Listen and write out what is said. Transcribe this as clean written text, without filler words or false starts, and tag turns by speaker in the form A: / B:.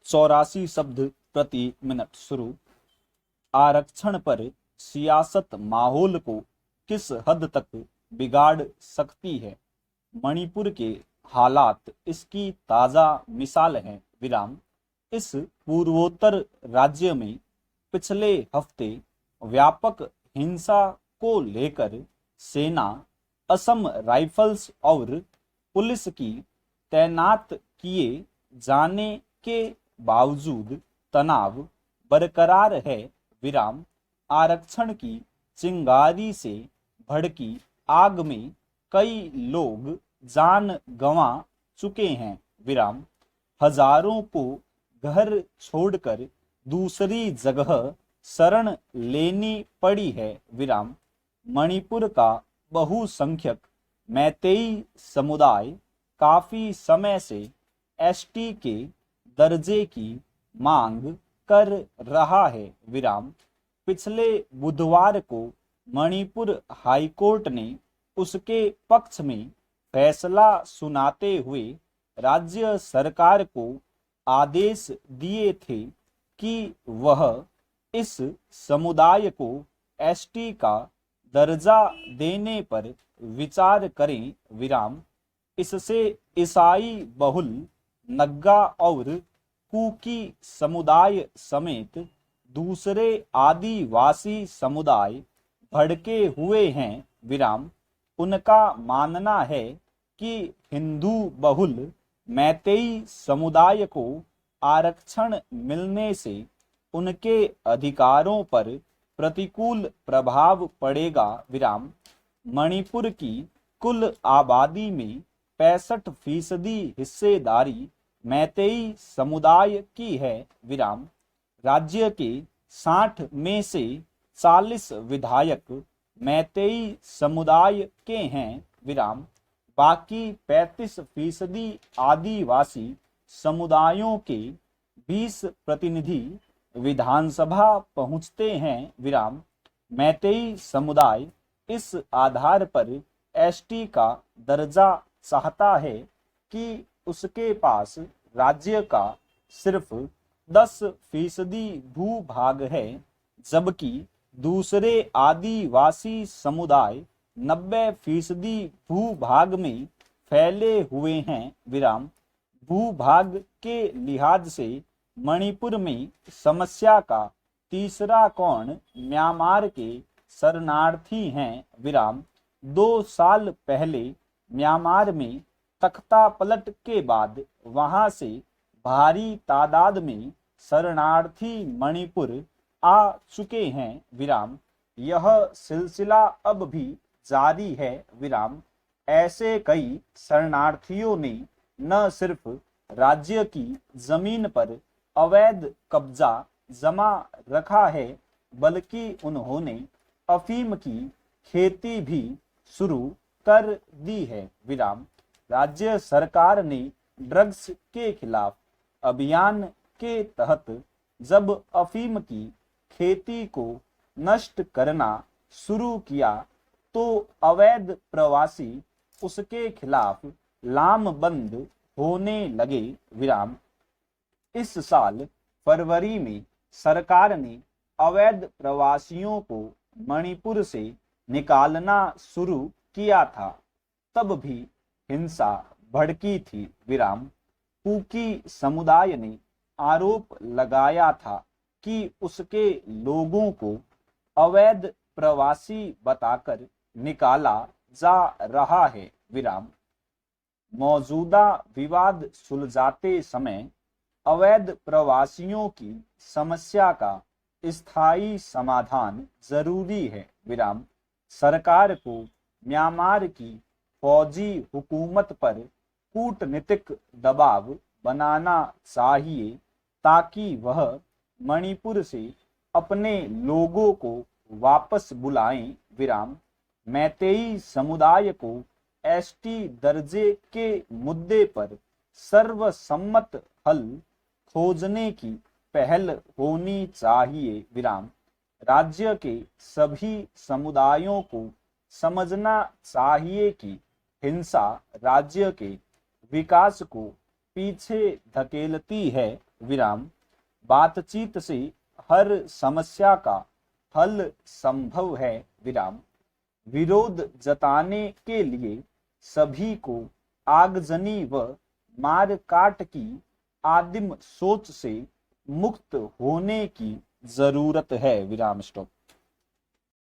A: 84 शब्द प्रति मिनट शुरू। आरक्षण पर सियासत माहौल को किस हद तक बिगाड़ सकती है? मणिपुर के हालात इसकी ताजा मिसाल है। विराम। इस पूर्वोत्तर राज्य में पिछले हफ्ते व्यापक हिंसा को लेकर सेना, असम राइफल्स और पुलिस की तैनात किए जाने के बावजूद तनाव बरकरार है। विराम। आरक्षण की चिंगारी से भड़की आग में कई लोग जान गंवा चुके हैं। विराम। हजारों को घर छोड़कर दूसरी जगह शरण लेनी पड़ी है। विराम। मणिपुर का बहुसंख्यक मैतेई समुदाय काफी समय से एसटी के दर्जे की मांग कर रहा है। विराम। पिछले बुधवार को मणिपुर हाईकोर्ट ने उसके पक्ष में फैसला सुनाते हुए राज्य सरकार को आदेश दिए थे कि वह इस समुदाय को एसटी का दर्जा देने पर विचार करें। विराम। इससे ईसाई बहुल नग्गा और कुकी समुदाय समेत दूसरे आदिवासी समुदाय भड़के हुए हैं। विराम। उनका मानना है कि हिंदू बहुल मैतेई समुदाय को आरक्षण मिलने से उनके अधिकारों पर प्रतिकूल प्रभाव पड़ेगा। विराम। मणिपुर की कुल आबादी में 65% हिस्सेदारी मैतेई समुदाय की है। विराम। राज्य के 60 में से 40 विधायक मैतेई समुदाय के हैं। विराम। बाकी 35% आदिवासी समुदायों के 20 प्रतिनिधि विधानसभा पहुंचते हैं। विराम। मैतेई समुदाय इस आधार पर एसटी का दर्जा चाहता है कि उसके पास राज्य का सिर्फ 10% भूभाग है, जबकि दूसरे आदिवासी समुदाय 90% भूभाग में फैले हुए हैं। विराम। भूभाग के लिहाज से मणिपुर में समस्या का तीसरा कोण म्यांमार के शरणार्थी हैं। विराम। 2 साल पहले म्यांमार में तख्ता पलट के बाद वहां से भारी तादाद में शरणार्थी मणिपुर आ चुके हैं। विराम। यह सिलसिला अब भी जारी है। विराम। ऐसे कई शरणार्थियों ने न सिर्फ राज्य की जमीन पर अवैध कब्जा जमा रखा है, बल्कि उन्होंने अफीम की खेती भी शुरू कर दी है। विराम। राज्य सरकार ने ड्रग्स के खिलाफ अभियान के तहत जब अफीम की खेती को नष्ट करना शुरू किया तो अवैध प्रवासी उसके खिलाफ लामबंद होने लगे। विराम। इस साल फरवरी में सरकार ने अवैध प्रवासियों को मणिपुर से निकालना शुरू किया था, तब भी हिंसा भड़की थी। विराम। कुकी समुदाय ने आरोप लगाया था कि उसके लोगों को अवैध प्रवासी बताकर निकाला जा रहा है। विराम। मौजूदा विवाद सुलझाते समय अवैध प्रवासियों की समस्या का स्थायी समाधान जरूरी है। विराम। सरकार को म्यांमार की फौजी हुकूमत पर कूटनीतिक दबाव बनाना चाहिए ताकि वह मणिपुर से अपने लोगों को वापस बुलाएं। विराम। मैतेई समुदाय को एसटी दर्जे के मुद्दे पर सर्वसम्मत हल खोजने की पहल होनी चाहिए। विराम। राज्य के सभी समुदायों को समझना चाहिए कि हिंसा राज्य के विकास को पीछे धकेलती है, विराम। बातचीत से हर समस्या का हल संभव है, विराम। विरोध जताने के लिए सभी को आगजनी व मार काट की आदिम सोच से मुक्त होने की जरूरत है, विराम स्टॉप।